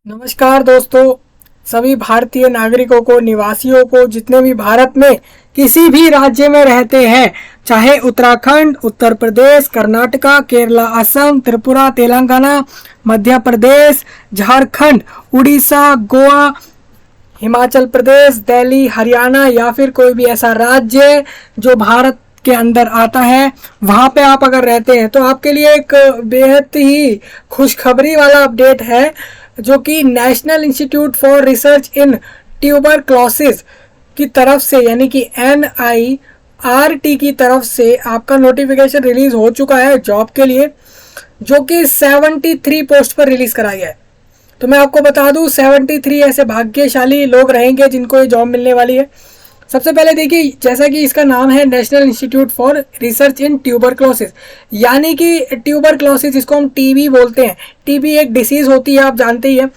नमस्कार दोस्तों, सभी भारतीय नागरिकों को, निवासियों को, जितने भी भारत में किसी भी राज्य में रहते हैं, चाहे उत्तराखंड, उत्तर प्रदेश, कर्नाटका, केरला, असम, त्रिपुरा, तेलंगाना, मध्य प्रदेश, झारखंड, उड़ीसा, गोवा, हिमाचल प्रदेश, दिल्ली, हरियाणा या फिर कोई भी ऐसा राज्य जो भारत के अंदर आता है, वहाँ पे आप अगर रहते हैं तो आपके लिए एक बेहद ही खुशखबरी वाला अपडेट है, जो कि national institute for research in tuberculosis की तरफ से, यानी कि NIRT की तरफ से आपका नोटिफिकेशन रिलीज हो चुका है जॉब के लिए, जो कि 73 पोस्ट पर रिलीज करा गया है। तो मैं आपको बता दूं, 73 ऐसे भाग्यशाली लोग रहेंगे जिनको ये जॉब मिलने वाली है। सबसे पहले देखिए, जैसा कि इसका नाम है national institute for research in tuberculosis, यानी कि ट्यूबरक्लोसिस, जिसको हम टीबी बोलते हैं। टीबी एक डिसीज होती है, आप जानते ही हैं,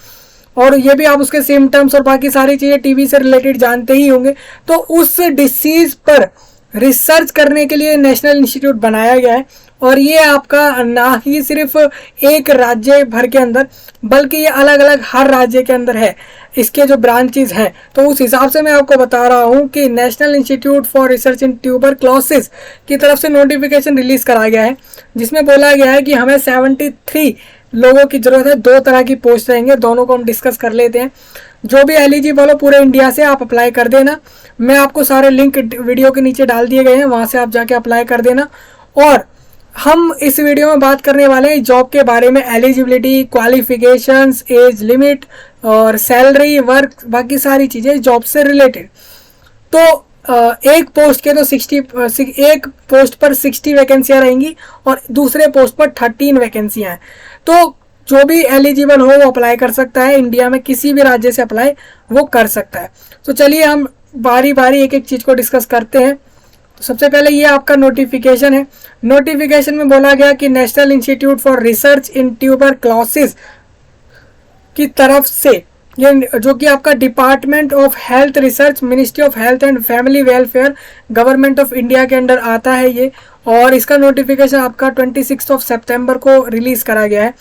और ये भी आप उसके सिम्टम्स और बाकी सारी चीज़ें टीबी से रिलेटेड जानते ही होंगे। तो उस डिसीज पर रिसर्च करने के लिए नेशनल इंस्टीट्यूट बनाया गया है, और ये आपका ना ही सिर्फ एक राज्य भर के अंदर, बल्कि ये अलग अलग हर राज्य के अंदर है, इसके जो ब्रांचेस हैं। तो उस हिसाब से मैं आपको बता रहा हूँ कि national institute for research in tuberculosis की तरफ से नोटिफिकेशन रिलीज करा गया है, जिसमें बोला गया है कि हमें 73 लोगों की ज़रूरत है। 2 तरह की पोस्ट रहेंगे, दोनों को हम डिस्कस कर लेते हैं। जो भी एलिजिबल हो पूरे इंडिया से आप अप्लाई कर देना। मैं आपको सारे लिंक वीडियो के नीचे डाल दिए गए हैं, वहाँ से आप जाके अप्लाई कर देना। और हम इस वीडियो में बात करने वाले हैं जॉब के बारे में, एलिजिबिलिटी, क्वालिफिकेशंस, एज लिमिट और सैलरी, वर्क, बाकी सारी चीज़ें जॉब से रिलेटेड। तो एक पोस्ट के तो एक पोस्ट पर 60 वैकेंसियाँ रहेंगी और दूसरे पोस्ट पर 13 वैकेंसियाँ हैं। तो जो भी एलिजिबल हो वो अप्लाई कर सकता है, इंडिया में किसी भी राज्य से अप्लाई वो कर सकता है। तो चलिए हम बारी बारी एक एक चीज़ को डिस्कस करते हैं। तो सबसे पहले ये आपका नोटिफिकेशन है। नोटिफिकेशन में बोला गया कि national institute for research in tuberculosis की तरफ से, ये जो कि आपका department of health research, ministry of health and family welfare, government of India के अंडर आता है ये, और इसका नोटिफिकेशन आपका 26 सितंबर को रिलीज़ करा गया है।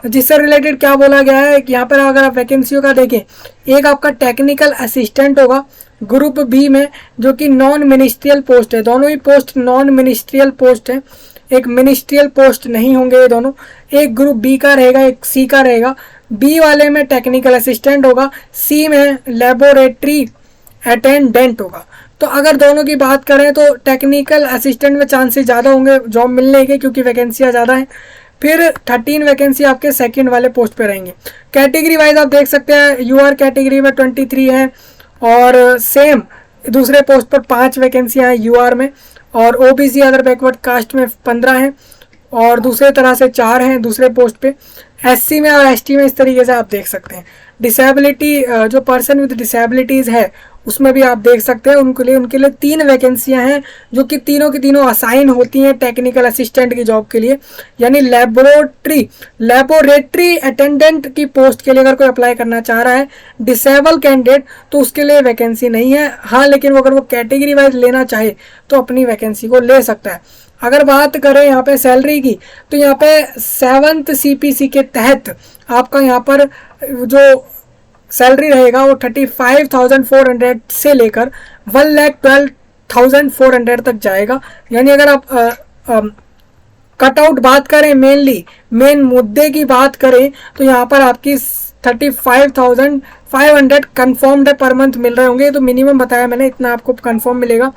जिससे रिलेटेड क्या बोला गया है कि यहाँ पर अगर आप वैकेंसियों का देखें, एक आपका टेक्निकल असिस्टेंट होगा ग्रुप बी में, जो कि नॉन मिनिस्ट्रियल पोस्ट है। दोनों ही पोस्ट नॉन मिनिस्ट्रियल पोस्ट है, एक मिनिस्ट्रियल पोस्ट नहीं होंगे ये दोनों। एक ग्रुप बी का रहेगा, एक सी का रहेगा। बी वाले में टेक्निकल असिस्टेंट होगा, सी में लेबोरेटरी अटेंडेंट होगा। तो अगर दोनों की बात करें तो टेक्निकल असिस्टेंट में चांसेस ज़्यादा होंगे जॉब मिलने के, क्योंकि वैकेंसियाँ ज़्यादा हैं। फिर 13 वैकेंसी आपके सेकंड वाले पोस्ट पे रहेंगे। कैटेगरी वाइज आप देख सकते हैं, यूआर कैटेगरी में 23 है, और सेम दूसरे पोस्ट पर 5 वैकेंसियाँ हैं यूआर में, और ओबीसी अदर बैकवर्ड कास्ट में 15 हैं, और दूसरे तरह से 4 हैं दूसरे पोस्ट पे। एससी में और एसटी में इस तरीके से आप देख सकते हैं। डिसेबिलिटी, जो पर्सन विद डिसेबिलिटीज़ है उसमें भी आप देख सकते हैं, उनके लिए 3 वैकेंसियां हैं, जो कि तीनों की तीनों असाइन होती हैं टेक्निकल असिस्टेंट की जॉब के लिए। यानी लेबोरेटरी अटेंडेंट की पोस्ट के लिए अगर कोई अप्लाई करना चाह रहा है डिसेबल कैंडिडेट, तो उसके लिए वैकेंसी नहीं है। हाँ, लेकिन अगर वो कैटेगरी वाइज लेना चाहे तो अपनी वैकेंसी को ले सकता है। अगर बात करें यहाँ पे सैलरी की, तो यहाँ पे 7th CPC के तहत आपका यहाँ पर जो सैलरी रहेगा वो 35,400 से लेकर 1,12,400 तक जाएगा। यानी अगर आप कट आउट बात करें, मेन मुद्दे की बात करें, तो यहाँ पर आपकी 35,500 कन्फर्म्ड पर मंथ मिल रहे होंगे। तो मिनिमम बताया मैंने, इतना आपको कन्फर्म मिलेगा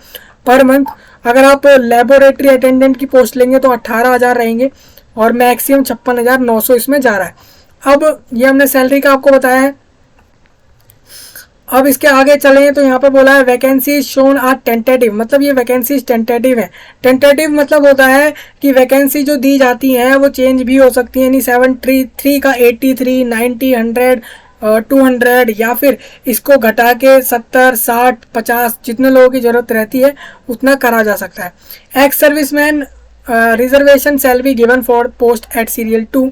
पर मंथ। अगर आप लेबोरेटरी अटेंडेंट की पोस्ट लेंगे तो 18,000 रहेंगे, और मैक्सिमम 56,900 इसमें जा रहा है। अब ये हमने सैलरी का आपको बताया है। अब इसके आगे चलें तो यहाँ पर बोला है वैकेंसी शोन आर टेंटेटिव, मतलब ये वैकेंसी टेंटेटिव है। टेंटेटिव मतलब होता है कि वैकेंसी जो दी जाती हैं वो चेंज भी हो सकती है। यानी 733 का 83, 90, 100, 200, या फिर इसको घटा के 70, 60, 50 जितने लोगों की ज़रूरत रहती है उतना करा जा सकता है। Ex serviceman reservation shall be given for post at serial 2।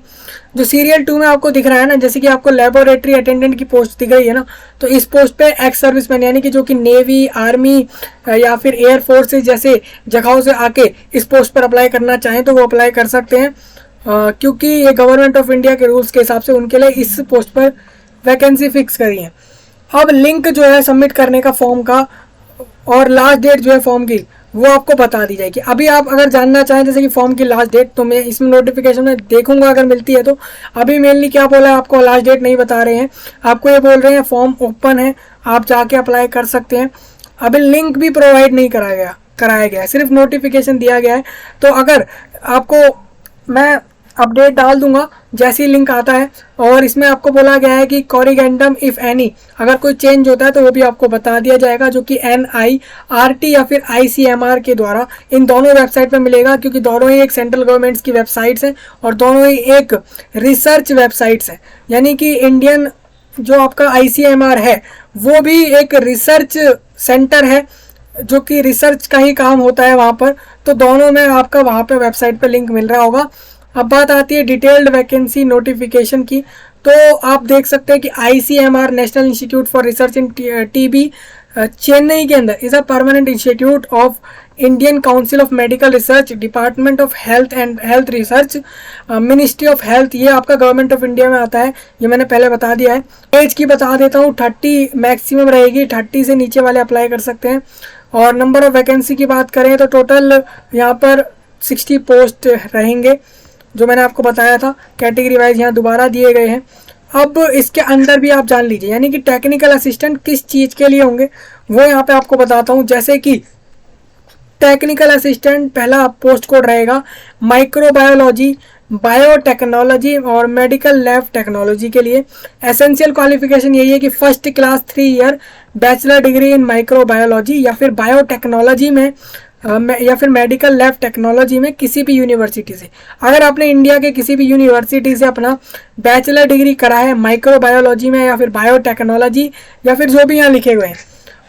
जो सीरियल 2 में आपको दिख रहा है ना, जैसे कि आपको लेबोरेटरी अटेंडेंट की पोस्ट दिख रही है ना, तो इस पोस्ट पे एक्स सर्विसमैन, यानी कि जो कि नेवी, आर्मी या फिर एयर फोर्सेज जैसे जगहों से आके इस पोस्ट पर अप्लाई करना चाहें तो वो अप्लाई कर सकते हैं, क्योंकि ये गवर्नमेंट ऑफ इंडिया के रूल्स के हिसाब से उनके लिए इस पोस्ट पर वैकेंसी फिक्स करी है। अब लिंक जो है सबमिट करने का फॉर्म का और लास्ट डेट जो है फॉर्म की वो आपको बता दी जाएगी। अभी आप अगर जानना चाहें जैसे कि फॉर्म की लास्ट डेट, तो मैं इसमें नोटिफिकेशन में देखूंगा अगर मिलती है तो। अभी मेनली क्या बोला है, आपको लास्ट डेट नहीं बता रहे हैं, आपको ये बोल रहे हैं फॉर्म ओपन है, आप जाके अप्लाई कर सकते हैं। अभी लिंक भी प्रोवाइड नहीं कराया गया, सिर्फ नोटिफिकेशन दिया गया है। तो अगर आपको मैं अपडेट डाल दूंगा जैसे ही लिंक आता है। और इसमें आपको बोला गया है कि कॉरिगेंडम इफ़ एनी, अगर कोई चेंज होता है तो वो भी आपको बता दिया जाएगा, जो कि NIRT या फिर ICMR के द्वारा इन दोनों वेबसाइट पे मिलेगा, क्योंकि दोनों ही एक सेंट्रल गवर्नमेंट्स की वेबसाइट्स हैं और दोनों ही एक रिसर्च वेबसाइट्स हैं। यानी कि इंडियन जो आपका ICMR है वो भी एक रिसर्च सेंटर है, जो कि रिसर्च का ही काम होता है वहाँ पर। तो दोनों में आपका वहाँ पे वेबसाइट पे लिंक मिल रहा होगा। अब बात आती है डिटेल्ड वैकेंसी नोटिफिकेशन की, तो आप देख सकते हैं कि ICMR national institute for research in TB Chennai के अंदर is a permanent institute of Indian council of medical research, department of health and health research, ministry of health, ये आपका गवर्नमेंट ऑफ इंडिया में आता है, ये मैंने पहले बता दिया है। एज की बता देता हूँ, 30 मैक्सिमम रहेगी, 30 से नीचे वाले अप्लाई कर सकते हैं। और नंबर ऑफ वैकेंसी की बात करें तो टोटल यहाँ पर 60 पोस्ट रहेंगे, जो मैंने आपको बताया था। कैटेगरी वाइज यहाँ दोबारा दिए गए हैं। अब इसके अंदर भी आप जान लीजिए, यानी कि टेक्निकल असिस्टेंट किस चीज़ के लिए होंगे वो यहाँ पे आपको बताता हूँ। जैसे कि टेक्निकल असिस्टेंट पहला पोस्ट कोड रहेगा माइक्रोबायोलॉजी, बायोटेक्नोलॉजी और मेडिकल लैब टेक्नोलॉजी के लिए। एसेंशियल क्वालिफिकेशन यही है कि first class 3 year bachelor degree in microbiology या फिर बायोटेक्नोलॉजी में या फिर मेडिकल लैब टेक्नोलॉजी में किसी भी यूनिवर्सिटी से। अगर आपने इंडिया के किसी भी यूनिवर्सिटी से अपना बैचलर डिग्री करा है माइक्रोबायोलॉजी में या फिर बायोटेक्नोलॉजी या फिर जो भी यहाँ लिखे हुए हैं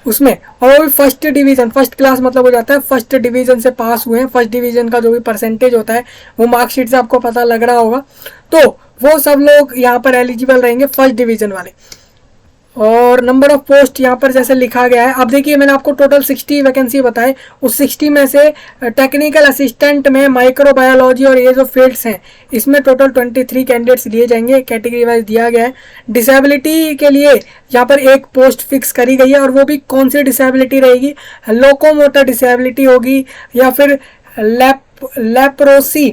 उसमें, और वो भी फर्स्ट डिवीज़न, फर्स्ट क्लास मतलब हो जाता है फर्स्ट डिवीज़न से पास हुए हैं, फर्स्ट डिवीज़न का जो भी परसेंटेज होता है वो मार्कशीट से आपको पता लग रहा होगा, तो वो सब लोग यहाँ पर एलिजिबल रहेंगे, फर्स्ट डिवीज़न वाले। और नंबर ऑफ पोस्ट यहाँ पर जैसे लिखा गया है, अब देखिए मैंने आपको टोटल 60 वैकेंसी बताए, उस 60 में से टेक्निकल असिस्टेंट में माइक्रोबायोलॉजी और ये जो फील्ड्स हैं इसमें टोटल 23 कैंडिडेट्स लिए जाएंगे, कैटेगरी वाइज दिया गया है। डिसेबिलिटी के लिए यहाँ पर एक पोस्ट फिक्स करी गई है, और वो भी कौन सी डिसेबिलिटी रहेगी, लोकोमोटर डिसेबिलिटी होगी या फिर लेप्रोसी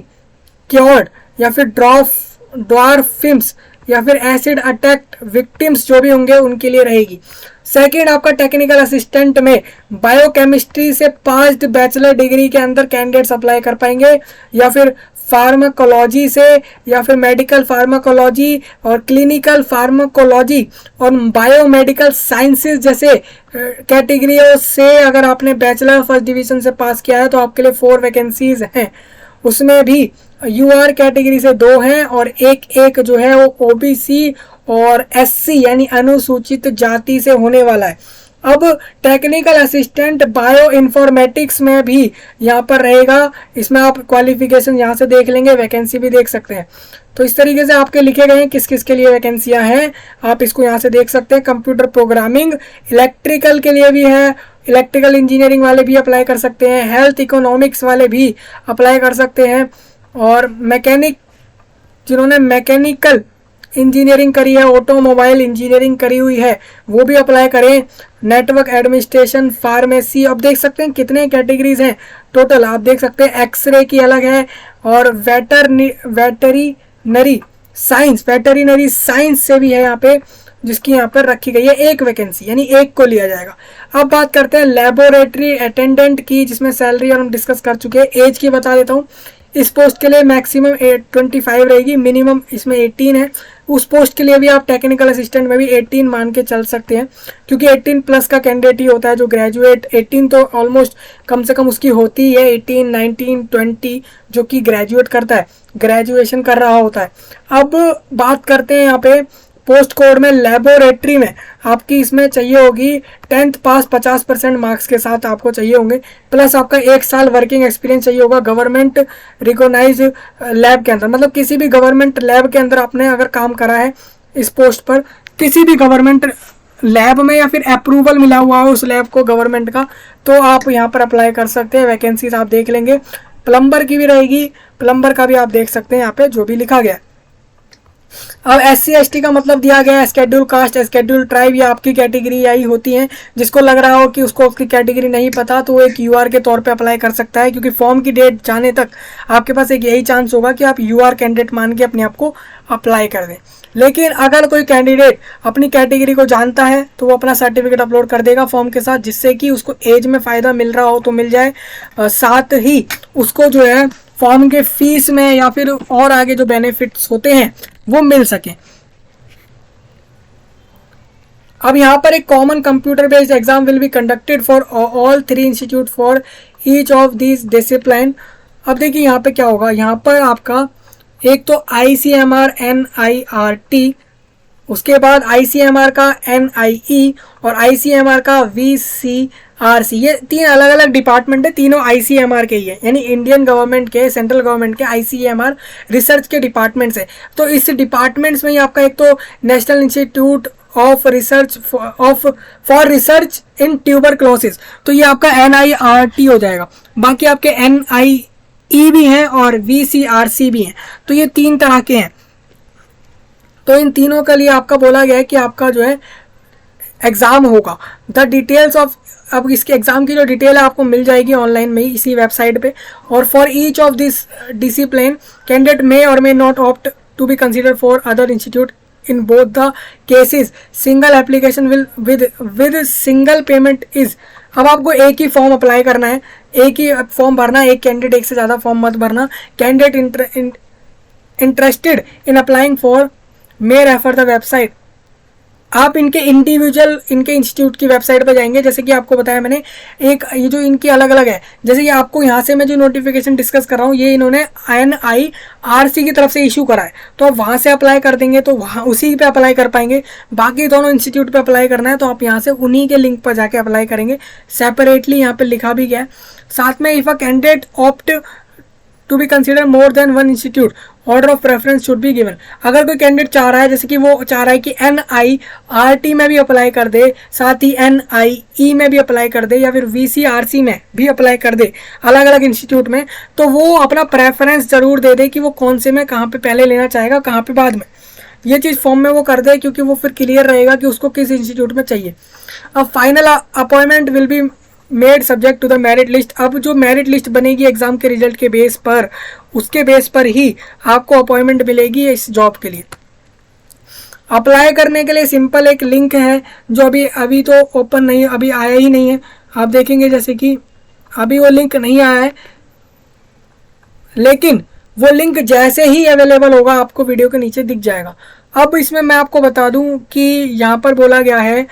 क्योर्ड या फिर ड्वार्फिम्स या फिर एसिड अटैक विक्टिम्स जो भी होंगे उनके लिए रहेगी। सेकंड आपका टेक्निकल असिस्टेंट में बायोकेमिस्ट्री से पास्ड बैचलर डिग्री के अंदर कैंडिडेट्स अप्लाई कर पाएंगे, या फिर फार्माकोलॉजी से या फिर मेडिकल फार्माकोलॉजी और क्लिनिकल फार्माकोलॉजी और बायोमेडिकल साइंसेज जैसे कैटेगरियों से अगर आपने बैचलर फर्स्ट डिवीजन से पास किया है तो आपके लिए 4 वैकेंसीज हैं। उसमें भी UR कैटेगरी से 2 हैं और एक जो है वो OBC और SC यानी अनुसूचित जाति से होने वाला है। अब टेक्निकल असिस्टेंट बायो इन्फॉर्मेटिक्स में भी यहाँ पर रहेगा, इसमें आप क्वालिफिकेशन यहाँ से देख लेंगे, वैकेंसी भी देख सकते हैं। तो इस तरीके से आपके लिखे गए हैं किस किस के लिए वैकेंसियाँ हैं, आप इसको यहाँ से देख सकते हैं। कंप्यूटर प्रोग्रामिंग, इलेक्ट्रिकल के लिए भी है, इलेक्ट्रिकल इंजीनियरिंग वाले भी अप्लाई कर सकते हैं, हेल्थ इकोनॉमिक्स वाले भी अप्लाई कर सकते हैं, और मैकेनिक जिन्होंने मैकेनिकल इंजीनियरिंग करी है, ऑटोमोबाइल इंजीनियरिंग करी हुई है वो भी अप्लाई करें। नेटवर्क एडमिनिस्ट्रेशन, फार्मेसी, अब देख सकते हैं कितने कैटेगरीज हैं टोटल, आप देख सकते हैं एक्सरे की अलग है, और वेटरीनरी साइंस से भी है यहाँ पे, जिसकी यहाँ पर रखी गई है 1 वैकेंसी, यानी 1 को लिया जाएगा। अब बात करते हैं लेबोरेटरी अटेंडेंट की, जिसमें सैलरी और हम डिस्कस कर चुके हैं। एज की बता देता हूँ, इस पोस्ट के लिए मैक्सिमम 25 रहेगी, मिनिमम इसमें 18 है। उस पोस्ट के लिए भी आप टेक्निकल असिस्टेंट में भी 18 मान के चल सकते हैं, क्योंकि 18 प्लस का कैंडिडेट ही होता है जो ग्रेजुएट, 18 तो ऑलमोस्ट कम से कम उसकी होती ही है, 18, 19, 20 जो कि ग्रेजुएट करता है, ग्रेजुएशन कर रहा होता है। अब बात करते हैं यहाँ पे पोस्ट कोड में लेबोरेटरी में आपकी इसमें चाहिए होगी 10th पास 50% मार्क्स के साथ आपको चाहिए होंगे, प्लस आपका 1 साल वर्किंग एक्सपीरियंस चाहिए होगा गवर्नमेंट रिकॉग्नाइज लैब के अंदर, मतलब किसी भी गवर्नमेंट लैब के अंदर आपने अगर काम करा है इस पोस्ट पर, किसी भी गवर्नमेंट लैब में या फिर अप्रूवल मिला हुआ हो उस लैब को गवर्नमेंट का, तो आप यहाँ पर अप्लाई कर सकते हैं। वैकेंसीज आप देख लेंगे। प्लम्बर की भी रहेगी, प्लम्बर का भी आप देख सकते हैं यहाँ पे जो भी लिखा गया है। अब SC ST का मतलब दिया गया है शेड्यूल कास्ट, शेड्यूल ट्राइब, ये आपकी कैटेगरी आई होती हैं। जिसको लग रहा हो कि उसको उसकी कैटेगरी नहीं पता तो वो एक UR के तौर पे अप्लाई कर सकता है, क्योंकि फॉर्म की डेट जाने तक आपके पास एक यही चांस होगा कि आप UR कैंडिडेट मान के अपने आप को अप्लाई कर दें। लेकिन अगर कोई कैंडिडेट अपनी कैटेगरी को जानता है तो वो अपना सर्टिफिकेट अपलोड कर देगा फॉर्म के साथ, जिससे कि उसको एज में फ़ायदा मिल रहा हो तो मिल जाए, साथ ही उसको जो है फॉर्म के फीस में या फिर और आगे जो बेनिफिट्स होते हैं वो मिल सके। अब यहाँ पर एक common computer based exam will be conducted for all 3 institute for each of this discipline. अब देखिए यहाँ पे क्या होगा, यहाँ पर आपका एक तो ICMR NIRT, उसके बाद ICMR का NIE और ICMR का VCRC, ये 3 अलग अलग डिपार्टमेंट है, तीनों ICMR के ही है, यानी इंडियन गवर्नमेंट के, सेंट्रल गवर्नमेंट के ICMR रिसर्च के डिपार्टमेंट्स है। तो इस डिपार्टमेंट्स में ही आपका एक तो national institute of research for research in tuberculosis, तो ये आपका NIRT हो जाएगा। बाकी आपके NIE भी हैं और VCRC भी हैं, तो ये 3 तरह के हैं। तो इन तीनों के लिए आपका बोला गया है कि आपका जो है एग्ज़ाम होगा। द डिटेल्स ऑफ, अब इसके एग्ज़ाम की जो डिटेल है आपको मिल जाएगी ऑनलाइन में ही इसी वेबसाइट पे। और for each of this discipline candidate may और may not opt to be considered for other institute in both the cases. Single application will with single payment is. अब आपको एक ही फॉर्म अप्लाई करना है, एक ही फॉर्म भरना है, एक कैंडिडेट एक से ज़्यादा फॉर्म मत भरना। Candidate interested in applying for may refer the website. आप इनके इंडिविजुअल इनके इंस्टीट्यूट की वेबसाइट पर जाएंगे, जैसे कि आपको बताया मैंने, एक ये जो इनकी अलग अलग है, जैसे कि आपको यहाँ से मैं जो नोटिफिकेशन डिस्कस कर रहा हूँ ये इन्होंने NIRC की तरफ से इशू करा है, तो आप वहाँ से अप्लाई कर देंगे तो वहाँ उसी पे अप्लाई कर पाएंगे। बाकी दोनों इंस्टीट्यूट पे अप्लाई करना है तो आप यहाँ से उन्हीं के लिंक पर जाके अप्लाई करेंगे। सेपरेटली यहाँ पे लिखा भी गया है। साथ में if a candidate opt to be consider more than 1 institute order of preference should be given. अगर कोई कैंडिडेट चाह रहा है, जैसे कि वो चाह रहा है कि NIRT में भी अप्लाई कर दे, साथ ही NIE में भी अप्लाई कर दे या फिर VCRC में भी अप्लाई कर दे अलग अलग इंस्टीट्यूट में, तो वो अपना प्रेफरेंस ज़रूर दे दे कि वो कौन से में कहाँ पे पहले लेना चाहेगा, कहाँ पे बाद में। ये चीज़ फॉर्म में वो कर दे, क्योंकि वो फिर क्लियर रहेगा कि उसको किस इंस्टीट्यूट में चाहिए। अब final appointment will be made subject to the merit list. अब जो मेरिट लिस्ट बनेगी एग्जाम के रिजल्ट के बेस पर, उसके बेस पर ही आपको अपॉइंटमेंट मिलेगी इस जॉब के लिए। अप्लाई करने के लिए सिंपल एक लिंक है जो अभी तो ओपन नहीं, अभी आया ही नहीं है। आप देखेंगे जैसे कि अभी वो लिंक नहीं आया है, लेकिन वो लिंक जैसे ही अवेलेबल होगा आपको वीडियो के नीचे दिख जाएगा। अब इसमें मैं आपको बता दूं कि यहाँ पर बोला गया है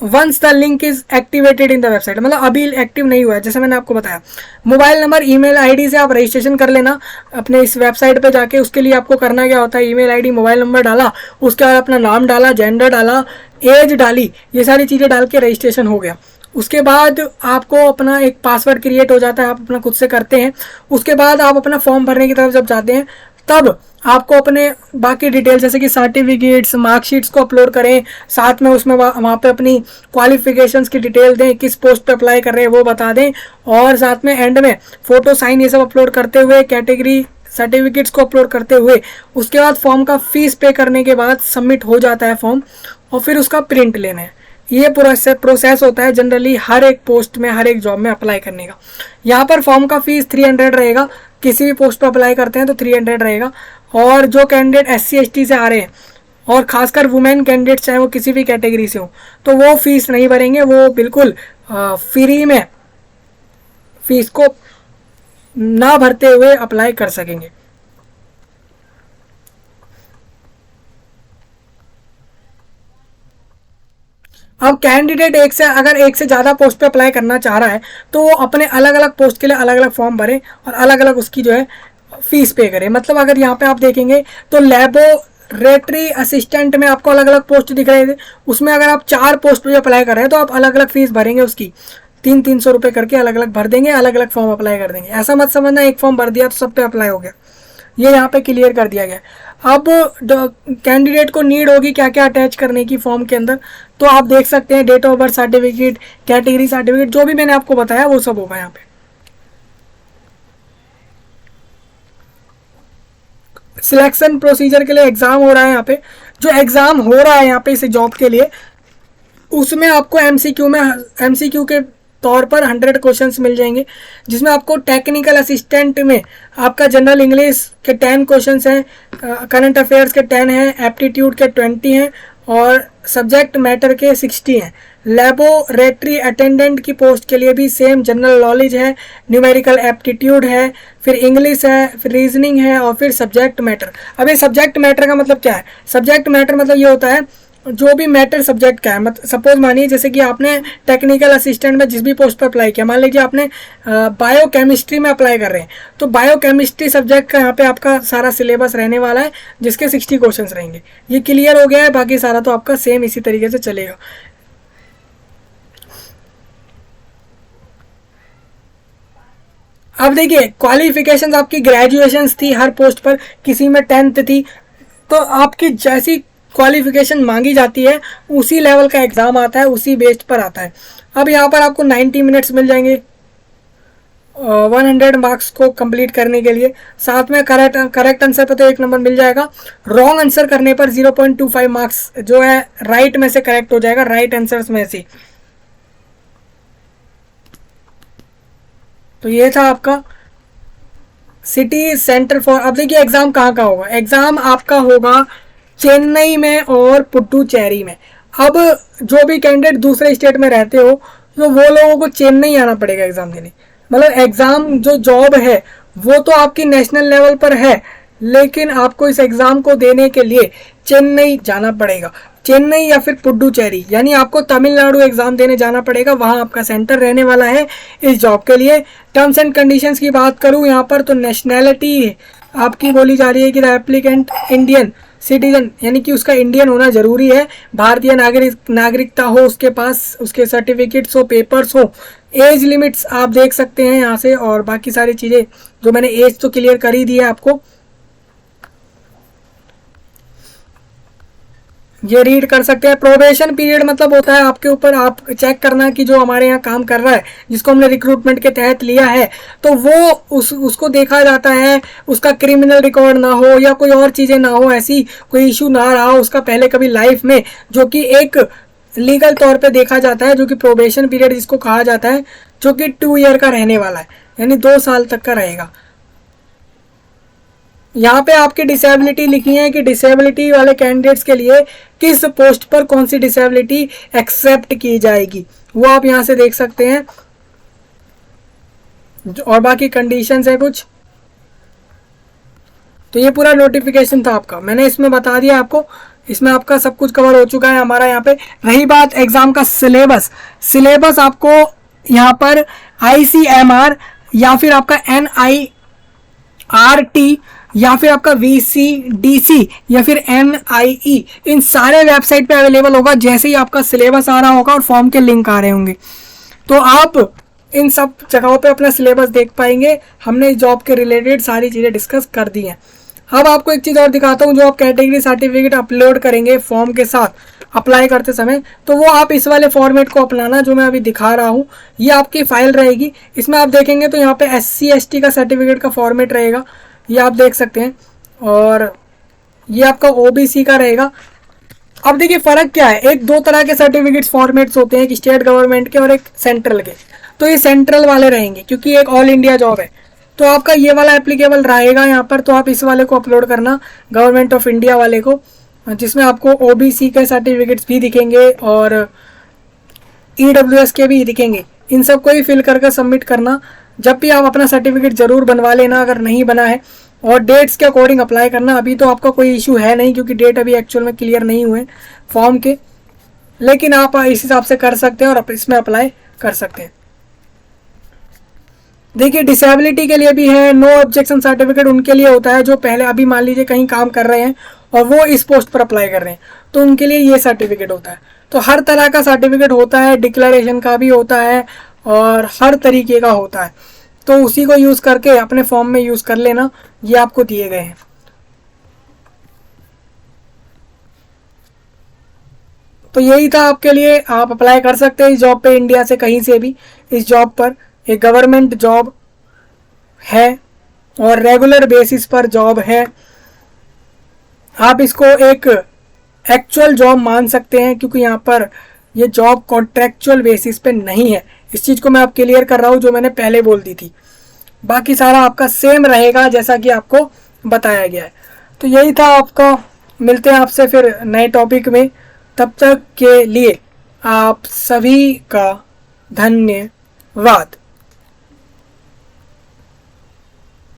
once the link is activated in the website, मतलब अभी एक्टिव नहीं हुआ है। जैसे मैंने आपको बताया, मोबाइल नंबर ईमेल आईडी से आप रजिस्ट्रेशन कर लेना अपने इस वेबसाइट पे जाके। उसके लिए आपको करना क्या होता है, ईमेल आईडी मोबाइल नंबर डाला, उसके बाद अपना नाम डाला, जेंडर डाला, एज डाली, ये सारी चीज़ें डाल के रजिस्ट्रेशन हो गया। उसके बाद आपको अपना एक पासवर्ड क्रिएट हो जाता है, आप अपना खुद से करते हैं। उसके बाद आप अपना फॉर्म भरने की तरफ जब जाते हैं तब आपको अपने बाकी डिटेल जैसे कि सर्टिफिकेट्स, मार्कशीट्स को अपलोड करें, साथ में उसमें वहाँ पे अपनी क्वालिफिकेशंस की डिटेल दें, किस पोस्ट पे अप्लाई कर रहे हैं वो बता दें, और साथ में एंड में फ़ोटो, साइन ये सब अपलोड करते हुए, कैटेगरी सर्टिफिकेट्स को अपलोड करते हुए, उसके बाद फॉर्म का फीस पे करने के बाद सबमिट हो जाता है फॉर्म, और फिर उसका प्रिंट लेना है। ये प्रोसेस होता है जनरली हर एक पोस्ट में, हर एक जॉब में अप्लाई करने का। यहाँ पर फॉर्म का फीस 300 रहेगा, किसी भी पोस्ट पर अप्लाई करते हैं तो 300 रहेगा। और जो कैंडिडेट SC ST से आ रहे हैं और खासकर वुमेन कैंडिडेट चाहे वो किसी भी कैटेगरी से हो, तो वो फीस नहीं भरेंगे, वो बिल्कुल फ्री में फीस को ना भरते हुए अप्लाई कर सकेंगे। अब कैंडिडेट अगर एक से ज़्यादा पोस्ट पे अप्लाई करना चाह रहा है तो वो अपने अलग अलग पोस्ट के लिए अलग अलग फॉर्म भरे और अलग अलग उसकी जो है फीस पे करे। मतलब अगर यहाँ पे आप देखेंगे तो लेबोरेटरी असिस्टेंट में आपको अलग अलग पोस्ट दिख रहे थे, उसमें अगर आप 4 पोस्ट पे अप्लाई कर रहे हैं तो आप अलग अलग फीस भरेंगे, उसकी 300 रुपये करके अलग अलग भर देंगे, अलग अलग फॉर्म अप्लाई कर देंगे। ऐसा मत समझना एक फॉर्म भर दिया तो सब पे अप्लाई हो गया, ये यहाँ पे क्लियर कर दिया गया। अब कैंडिडेट को नीड होगी क्या क्या अटैच करने की फॉर्म के अंदर, तो आप देख सकते हैं date of birth certificate, category certificate, जो भी मैंने आपको बताया वो सब होगा यहाँ पे। सिलेक्शन प्रोसीजर के लिए एग्ज़ाम हो रहा है यहाँ पे, जो एग्ज़ाम हो रहा है यहाँ पे इस जॉब के लिए, उसमें आपको एमसीक्यू के तौर पर 100 क्वेश्चंस मिल जाएंगे, जिसमें आपको टेक्निकल असिस्टेंट में आपका जनरल इंग्लिश के 10 क्वेश्चंस हैं, करंट अफेयर्स के 10 हैं, एप्टीट्यूड के 20 हैं और सब्जेक्ट मैटर के 60 हैं। लेबोरेटरी अटेंडेंट की पोस्ट के लिए भी सेम जनरल नॉलेज है, न्यूमेरिकल एप्टीट्यूड है, फिर इंग्लिश है, फिर रीजनिंग है और फिर सब्जेक्ट मैटर। अब ये सब्जेक्ट मैटर का मतलब क्या है? सब्जेक्ट मैटर मतलब ये होता है जो भी मैटर सब्जेक्ट का है। मतलब सपोज मानिए जैसे कि आपने टेक्निकल असिस्टेंट में जिस भी पोस्ट पर अप्लाई किया, मान लीजिए आपने बायोकेमिस्ट्री में अप्लाई कर रहे हैं, तो बायोकेमिस्ट्री सब्जेक्ट का यहाँ पे आपका सारा सिलेबस रहने वाला है, जिसके 60 क्वेश्चंस रहेंगे। ये क्लियर हो गया है? बाकी सारा तो आपका सेम इसी तरीके से चलेगा। अब देखिए क्वालिफिकेशंस आपकी ग्रेजुएशंस थी हर पोस्ट पर, किसी में 10th थी, तो आपकी जैसी क्वालिफिकेशन मांगी जाती है उसी लेवल का एग्ज़ाम आता है, उसी बेस्ड पर आता है। अब यहाँ पर आपको 90 मिनट्स मिल जाएंगे 100 मार्क्स को कंप्लीट करने के लिए। साथ में करेक्ट आंसर पर तो 1 नंबर मिल जाएगा, रॉन्ग आंसर करने पर 0.25 मार्क्स जो है राइट में से करेक्ट हो जाएगा, राइट आंसर्स में से। तो ये था आपका सिटी सेंटर फॉर। अब देखिए एग्ज़ाम कहाँ का होगा? एग्ज़ाम आपका होगा चेन्नई में और पुडुचेरी में। अब जो भी कैंडिडेट दूसरे स्टेट में रहते हो तो वो लोगों को चेन्नई आना पड़ेगा एग्ज़ाम देने। मतलब एग्ज़ाम जो जॉब है वो तो आपकी नेशनल लेवल पर है, लेकिन आपको इस एग्ज़ाम को देने के लिए चेन्नई जाना पड़ेगा, चेन्नई या फिर पुडुचेरी, यानी आपको तमिलनाडु एग्ज़ाम देने जाना पड़ेगा, वहाँ आपका सेंटर रहने वाला है इस जॉब के लिए। टर्म्स एंड कंडीशंस की बात करूँ यहाँ पर तो नेशनैलिटी आपकी बोली जा रही है कि द एप्लीकेंट इंडियन सिटीजन, यानी कि उसका इंडियन होना ज़रूरी है, भारतीय नागरिकता हो उसके पास, उसके सर्टिफिकेट्स हो, पेपर्स हो। एज लिमिट्स आप देख सकते हैं यहाँ से, और बाकी सारी चीज़ें जो मैंने एज तो क्लियर कर ही दी है आपको, ये रीड कर सकते हैं। प्रोबेशन पीरियड मतलब होता है आपके ऊपर, आप चेक करना कि जो हमारे यहाँ काम कर रहा है, जिसको हमने रिक्रूटमेंट के तहत लिया है, तो वो उसको देखा जाता है, उसका क्रिमिनल रिकॉर्ड ना हो या कोई और चीज़ें ना हो, ऐसी कोई इशू ना रहा हो उसका पहले कभी लाइफ में, जो कि एक लीगल तौर पे देखा जाता है, जो कि प्रोबेशन पीरियड जिसको कहा जाता है, जो कि 2 ईयर का रहने वाला है, यानी 2 साल तक का रहेगा। यहाँ पे आपकी डिसेबिलिटी लिखी है कि डिसेबिलिटी वाले कैंडिडेट्स के लिए किस पोस्ट पर कौन सी डिसेबिलिटी एक्सेप्ट की जाएगी, वो आप यहाँ से देख सकते हैं। और बाकी कंडीशंस है कुछ, तो ये पूरा नोटिफिकेशन था आपका, मैंने इसमें बता दिया आपको, इसमें आपका सब कुछ कवर हो चुका है हमारा। यहाँ पे रही बात एग्जाम का सिलेबस आपको यहाँ पर ICMR या फिर आपका NIRT या फिर आपका VCDC या फिर NIE, इन सारे वेबसाइट पे अवेलेबल होगा। जैसे ही आपका सिलेबस आ रहा होगा और फॉर्म के लिंक आ रहे होंगे, तो आप इन सब जगहों पे अपना सिलेबस देख पाएंगे। हमने इस जॉब के रिलेटेड सारी चीज़ें डिस्कस कर दी हैं। अब आपको एक चीज़ और दिखाता हूँ, जो आप कैटेगरी सर्टिफिकेट अपलोड करेंगे फॉर्म के साथ अप्लाई करते समय, तो वो आप इस वाले फॉर्मेट को अपनाना जो मैं अभी दिखा रहा हूँ। ये आपकी फाइल रहेगी, इसमें आप देखेंगे तो यहाँ पे SC/ST का सर्टिफिकेट का फॉर्मेट रहेगा, ये आप देख सकते हैं, और ये आपका OBC का रहेगा। अब देखिए फ़र्क क्या है, एक 2 तरह के सर्टिफिकेट्स फॉर्मेट्स होते हैं, एक स्टेट गवर्नमेंट के और एक सेंट्रल के। तो ये सेंट्रल वाले रहेंगे क्योंकि एक ऑल इंडिया जॉब है, तो आपका ये वाला एप्लीकेबल रहेगा यहाँ पर। तो आप इस वाले को अपलोड करना, गवर्नमेंट ऑफ इंडिया वाले को, जिसमें आपको OBC के सर्टिफिकेट्स भी दिखेंगे और EWS के भी दिखेंगे। इन सब को ही फिल करके सबमिट करना। जब भी आप अपना सर्टिफिकेट ज़रूर बनवा लेना अगर नहीं बना है, और डेट्स के अकॉर्डिंग अप्लाई करना। अभी तो आपका कोई इशू है नहीं क्योंकि डेट अभी एक्चुअल में क्लियर नहीं हुए फॉर्म के, लेकिन आप इस हिसाब से कर सकते हैं और इसमें अप्लाई कर सकते हैं। देखिए डिसेबिलिटी के लिए भी है, नो ऑब्जेक्शन सर्टिफिकेट उनके लिए होता है जो पहले अभी मान लीजिए कहीं काम कर रहे हैं और वो इस पोस्ट पर अप्लाई कर रहे हैं, तो उनके लिए ये सर्टिफिकेट होता है। तो हर तरह का सर्टिफिकेट होता है, डिक्लेरेशन का भी होता है और हर तरीके का होता है, तो उसी को यूज़ करके अपने फॉर्म में यूज़ कर लेना, ये आपको दिए गए हैं। तो यही था आपके लिए, आप अप्लाई कर सकते हैं इस जॉब पे इंडिया से कहीं से भी। इस जॉब पर एक गवर्नमेंट जॉब है और रेगुलर बेसिस पर जॉब है, आप इसको एक एक्चुअल जॉब मान सकते हैं, क्योंकि यहाँ पर ये जॉब कॉन्ट्रेक्चुअल बेसिस पे नहीं है। इस चीज़ को मैं आप क्लियर कर रहा हूँ जो मैंने पहले बोल दी थी। बाकी सारा आपका सेम रहेगा जैसा कि आपको बताया गया है। तो यही था आपका, मिलते हैं आपसे फिर नए टॉपिक में। तब तक के लिए आप सभी का धन्यवाद।